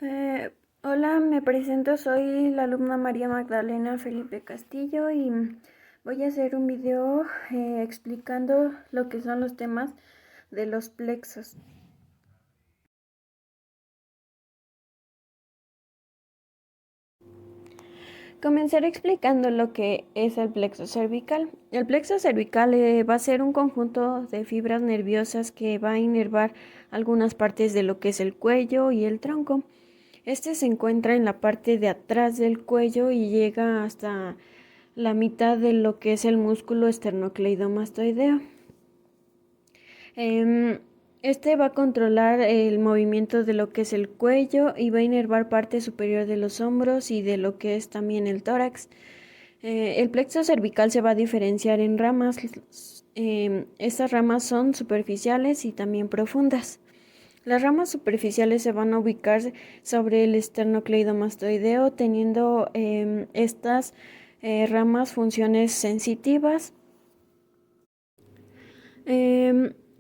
Eh, Hola, me presento, soy la alumna María Magdalena Felipe Castillo y voy a hacer un video explicando lo que son los temas de los plexos. Comenzaré explicando lo que es el plexo cervical. El plexo cervical va a ser un conjunto de fibras nerviosas que va a inervar algunas partes de lo que es el cuello y el tronco. Este se encuentra en la parte de atrás del cuello y llega hasta la mitad de lo que es el músculo esternocleidomastoideo. Este va a controlar el movimiento de lo que es el cuello y va a inervar parte superior de los hombros y de lo que es también el tórax. El plexo cervical se va a diferenciar en ramas. Estas ramas son superficiales y también profundas. Las ramas superficiales se van a ubicar sobre el esternocleidomastoideo, teniendo estas ramas funciones sensitivas.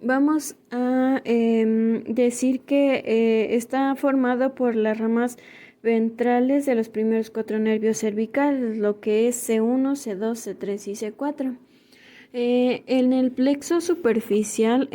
Vamos a decir que está formado por las ramas ventrales de los primeros 4 nervios cervicales, lo que es C1, C2, C3 y C4. En el plexo superficial,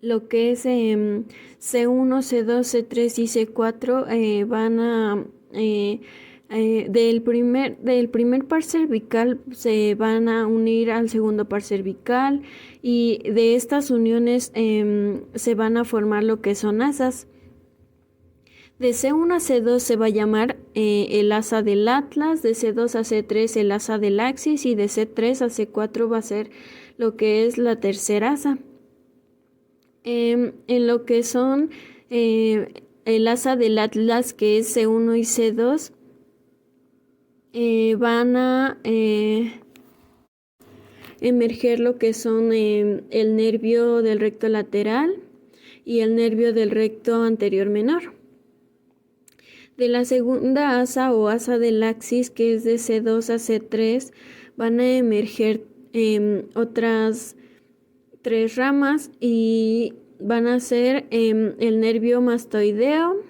lo que es C1, C2, C3 y C4 van a del primer par cervical se van a unir al segundo par cervical y de estas uniones se van a formar lo que son asas. De C1 a C2 se va a llamar el asa del atlas, de C2 a C3 el asa del axis y de C3 a C4 va a ser lo que es la tercera asa. En lo que son el asa del atlas, que es C1 y C2, van a emerger lo que son el nervio del recto lateral y el nervio del recto anterior menor. De la segunda asa o asa del axis, que es de C2 a C3, van a emerger otras 3 ramas y van a ser el nervio mastoideo,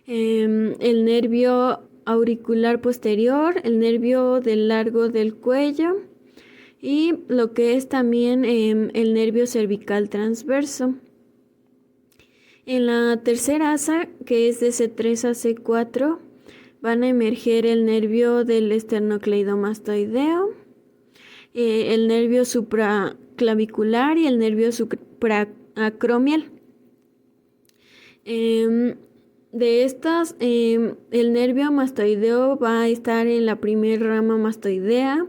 el nervio auricular posterior, el nervio del largo del cuello y lo que es también el nervio cervical transverso. En la tercera asa, que es de C3 a C4, van a emerger el nervio del esternocleidomastoideo, el nervio supraclavicular y el nervio supraacromial. De estas, el nervio mastoideo va a estar en la primera rama mastoidea,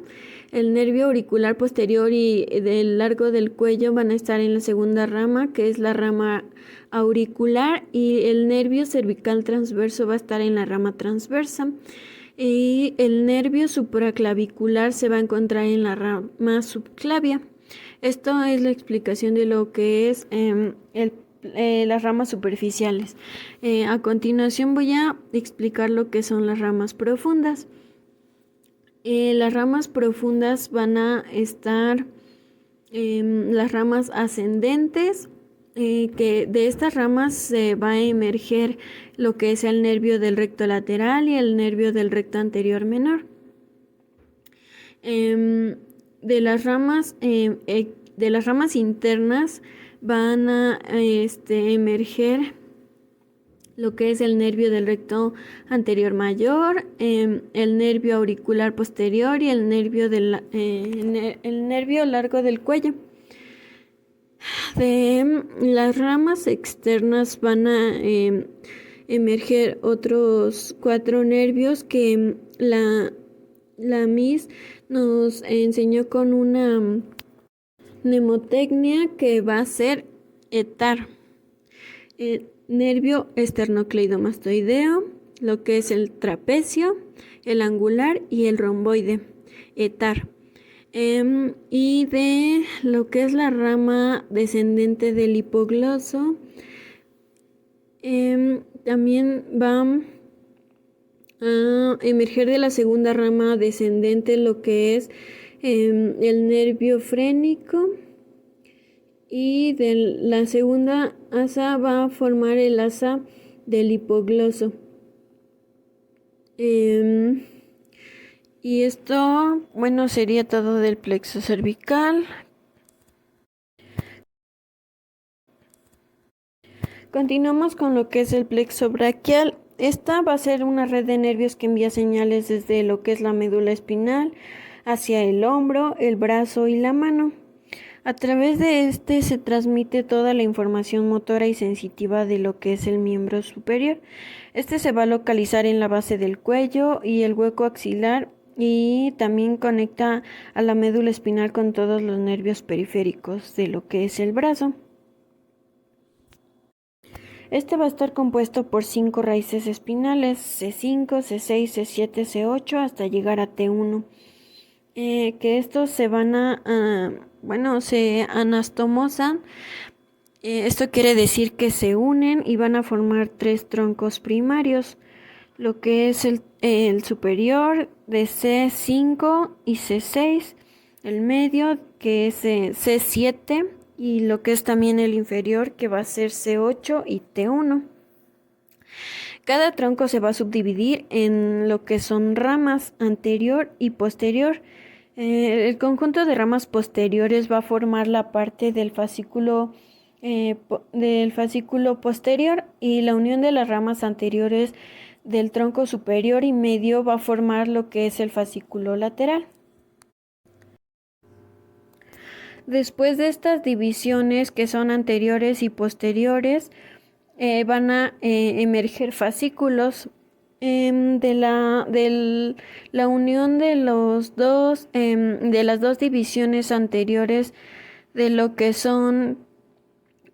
el nervio auricular posterior y del largo del cuello van a estar en la segunda rama, que es la rama auricular, y el nervio cervical transverso va a estar en la rama transversa. Y el nervio supraclavicular se va a encontrar en la rama subclavia. Esto es la explicación de lo que es las ramas superficiales. A continuación voy a explicar lo que son las ramas profundas. Las ramas profundas van a estar las ramas ascendentes, que de estas ramas se va a emerger lo que es el nervio del recto lateral y el nervio del recto anterior menor. De las ramas internas van a emerger lo que es el nervio del recto anterior mayor, el nervio auricular posterior y el nervio largo del cuello. De las ramas externas van a emerger otros 4 nervios que la Miss nos enseñó con una mnemotecnia que va a ser ETAR. Nervio esternocleidomastoideo, lo que es el trapecio, el angular y el romboide, ETAR. Y de lo que es la rama descendente del hipogloso, también va a emerger de la segunda rama descendente lo que es el nervio frénico y de la segunda asa va a formar el asa del hipogloso. Y esto, bueno, sería todo del plexo cervical. Continuamos con lo que es el plexo braquial. Esta va a ser una red de nervios que envía señales desde lo que es la médula espinal hacia el hombro, el brazo y la mano. A través de este se transmite toda la información motora y sensitiva de lo que es el miembro superior. Este se va a localizar en la base del cuello y el hueco axilar y también conecta a la médula espinal con todos los nervios periféricos de lo que es el brazo. Este va a estar compuesto por 5 raíces espinales, C5, C6, C7, C8 hasta llegar a T1. Que estos se van se anastomosan. Esto quiere decir que se unen y van a formar 3 troncos primarios, lo que es el superior de C5 y C6, el medio que es C7 y lo que es también el inferior que va a ser C8 y T1. Cada tronco se va a subdividir en lo que son ramas anterior y posterior. El conjunto de ramas posteriores va a formar la parte del fascículo posterior y la unión de las ramas anteriores del tronco superior y medio va a formar lo que es el fascículo lateral. Después de estas divisiones que son anteriores y posteriores, van a emerger fascículos de la unión de de las dos divisiones anteriores de lo que son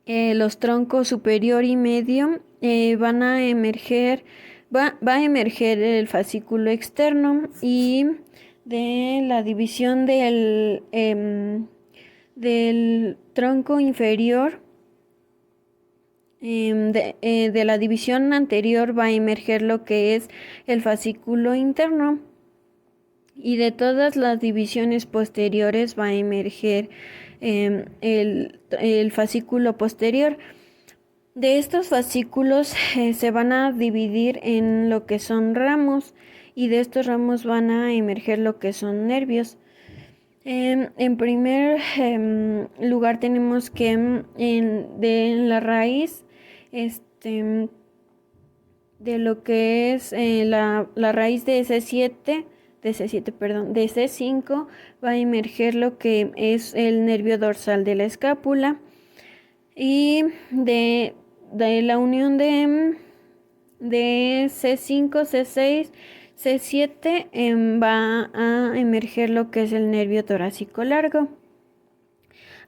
los troncos superior y medio. Va a emerger el fascículo externo y de la división del tronco inferior. De la división anterior va a emerger lo que es el fascículo interno y de todas las divisiones posteriores va a emerger el fascículo posterior. De estos fascículos se van a dividir en lo que son ramos y de estos ramos van a emerger lo que son nervios. En primer lugar tenemos que de la raíz de lo que es la raíz de C5 va a emerger lo que es el nervio dorsal de la escápula y de la unión de C5, C6, C7 va a emerger lo que es el nervio torácico largo.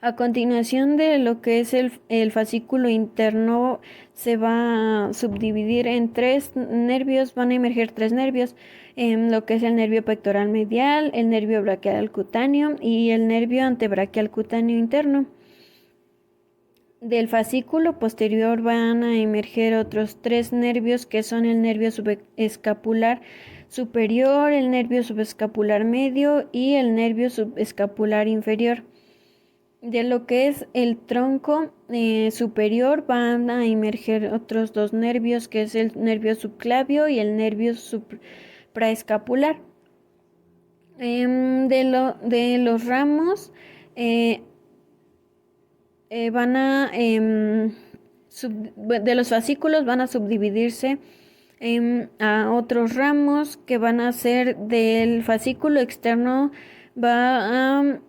A continuación de lo que es el fascículo interno se va a subdividir en 3 nervios, van a emerger 3 nervios, lo que es el nervio pectoral medial, el nervio braquial cutáneo y el nervio antebraquial cutáneo interno. Del fascículo posterior van a emerger otros 3 nervios que son el nervio subescapular superior, el nervio subescapular medio y el nervio subescapular inferior. De lo que es el tronco superior van a emerger otros 2 nervios que es el nervio subclavio y el nervio supraescapular. De los ramos de los fascículos van a subdividirse a otros ramos que van a ser del fascículo externo, va a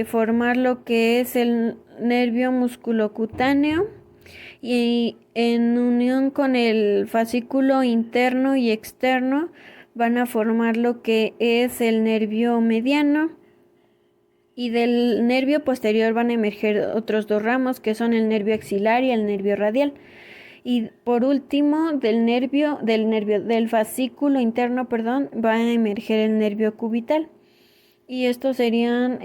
formar lo que es el nervio musculocutáneo y en unión con el fascículo interno y externo van a formar lo que es el nervio mediano y del nervio posterior van a emerger otros 2 ramos que son el nervio axilar y el nervio radial. Y por último, del fascículo interno, va a emerger el nervio cubital. Y estos serían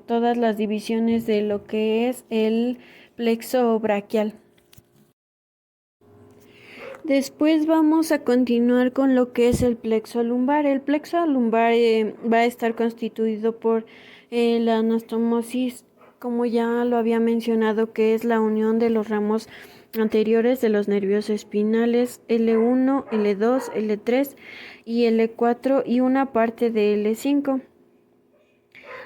todas las divisiones de lo que es el plexo braquial. Después vamos a continuar con lo que es el plexo lumbar. El plexo lumbar va a estar constituido por la anastomosis como ya lo había mencionado, que es la unión de los ramos anteriores de los nervios espinales L1, L2, L3 y L4 y una parte de L5.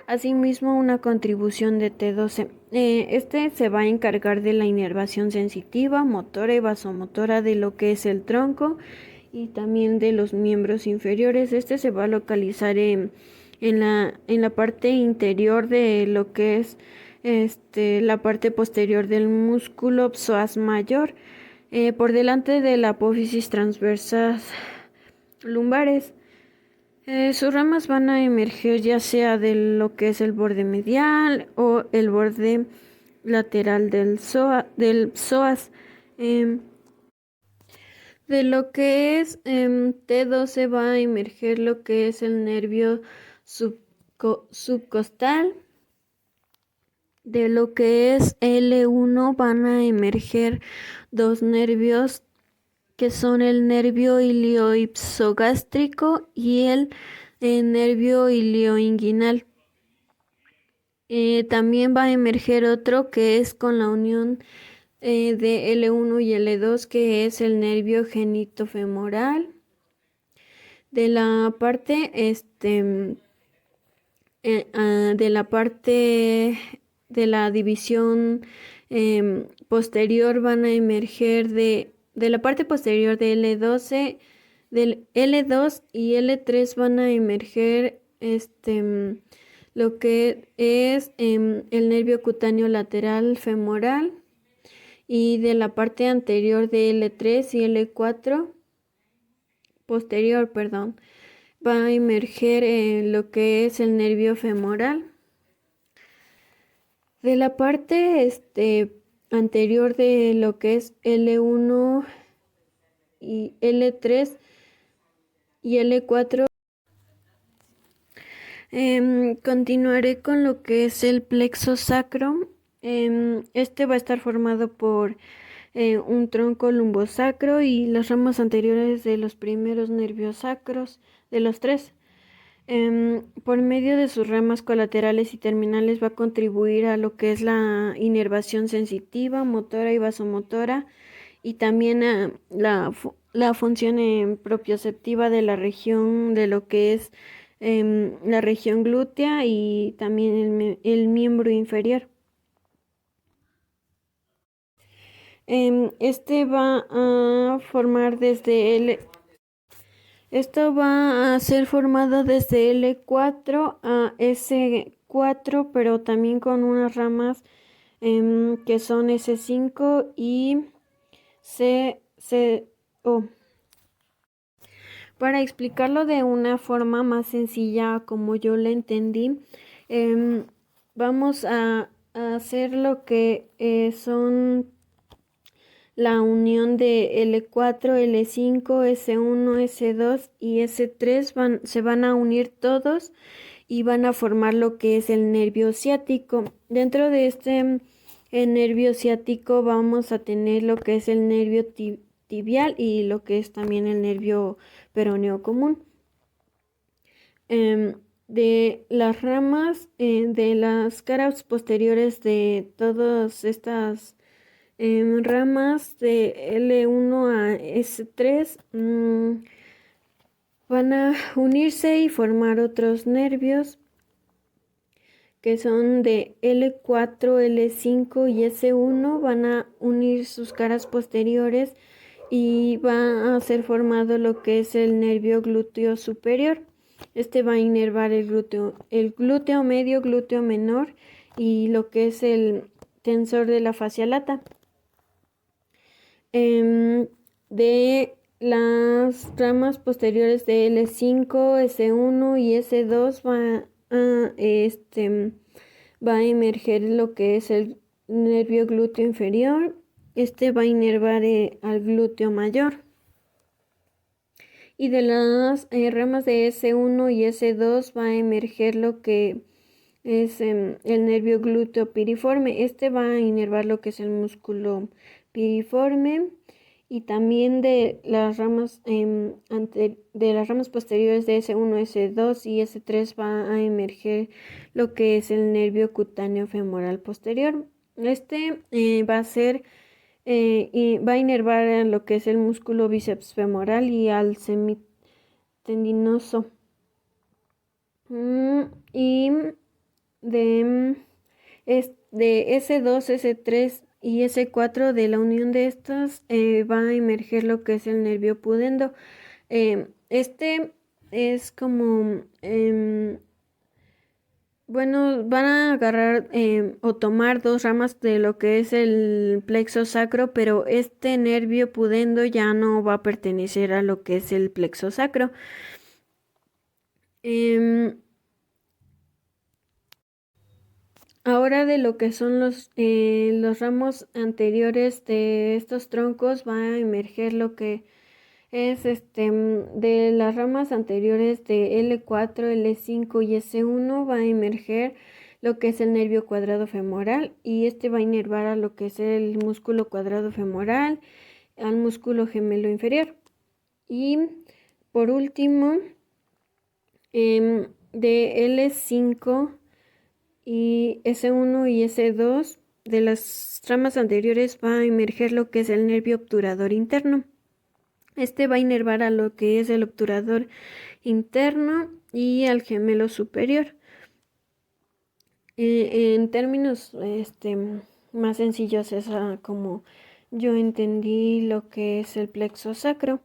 Asimismo, una contribución de T12. Este se va a encargar de la inervación sensitiva, motora y vasomotora de lo que es el tronco y también de los miembros inferiores. Este se va a localizar en la parte interior de lo que es la parte posterior del músculo psoas mayor, por delante de la apófisis transversas lumbares. Sus ramas van a emerger ya sea de lo que es el borde medial o el borde lateral del psoas. De lo que es T12 va a emerger lo que es el nervio subcostal. De lo que es L1 van a emerger dos nervios que son el nervio ilioipsogástrico y el nervio ilioinguinal. También va a emerger otro que es con la unión de L1 y L2, que es el nervio genitofemoral. De la parte de la división posterior van a emerger de la parte posterior de L12, del L2 y L3 van a emerger lo que es el nervio cutáneo lateral femoral, y de la parte anterior de L3 y L4 posterior, va a emerger lo que es el nervio femoral. De la parte anterior de lo que es L1 y L3 y L4, continuaré con lo que es el plexo sacro. Este va a estar formado por un tronco lumbosacro y las ramas anteriores de los primeros nervios sacros, de los tres. Por medio de sus ramas colaterales y terminales va a contribuir a lo que es la inervación sensitiva, motora y vasomotora, y también a la función propioceptiva de la región de lo que es la región glútea y también el miembro inferior. Este va a formar Esto va a ser formado desde L4 a S4, pero también con unas ramas que son S5 y CO. Para explicarlo de una forma más sencilla, como yo lo entendí, vamos a hacer lo que son la unión de L4, L5, S1, S2 y S3 se van a unir todos y van a formar lo que es el nervio ciático. Dentro de este nervio ciático vamos a tener lo que es el nervio tibial y lo que es también el nervio peroneo común. De las ramas de las caras posteriores de todas estas ramas de L1 a S3 van a unirse y formar otros nervios que son de L4, L5 y S1. Van a unir sus caras posteriores y va a ser formado lo que es el nervio glúteo superior. Este va a inervar el glúteo medio, glúteo menor y lo que es el tensor de la fascia lata. De las ramas posteriores de L5, S1 y S2 va a emerger lo que es el nervio glúteo inferior. Este va a inervar al glúteo mayor. Y de las ramas de S1 y S2 va a emerger lo que es el nervio glúteo piriforme. Este va a inervar lo que es el músculo piriforme y también de las ramas de las ramas posteriores de S1, S2 y S3 va a emerger lo que es el nervio cutáneo femoral posterior. Este va a ser y va a inervar a lo que es el músculo bíceps femoral y al semitendinoso. Y de, de S2, S3 y S4, de la unión de estas va a emerger lo que es el nervio pudendo. Este es como, bueno, van a agarrar o tomar dos ramas de lo que es el plexo sacro, pero este nervio pudendo ya no va a pertenecer a lo que es el plexo sacro. Ahora de lo que son los ramos anteriores de estos troncos va a emerger lo que es de las ramas anteriores de L4, L5 y S1 va a emerger lo que es el nervio cuadrado femoral y este va a inervar a lo que es el músculo cuadrado femoral, al músculo gemelo inferior. Y por último, de L5 y S1 y S2 de las ramas anteriores va a emerger lo que es el nervio obturador interno. Este va a inervar a lo que es el obturador interno y al gemelo superior. En términos más sencillos es como yo entendí lo que es el plexo sacro.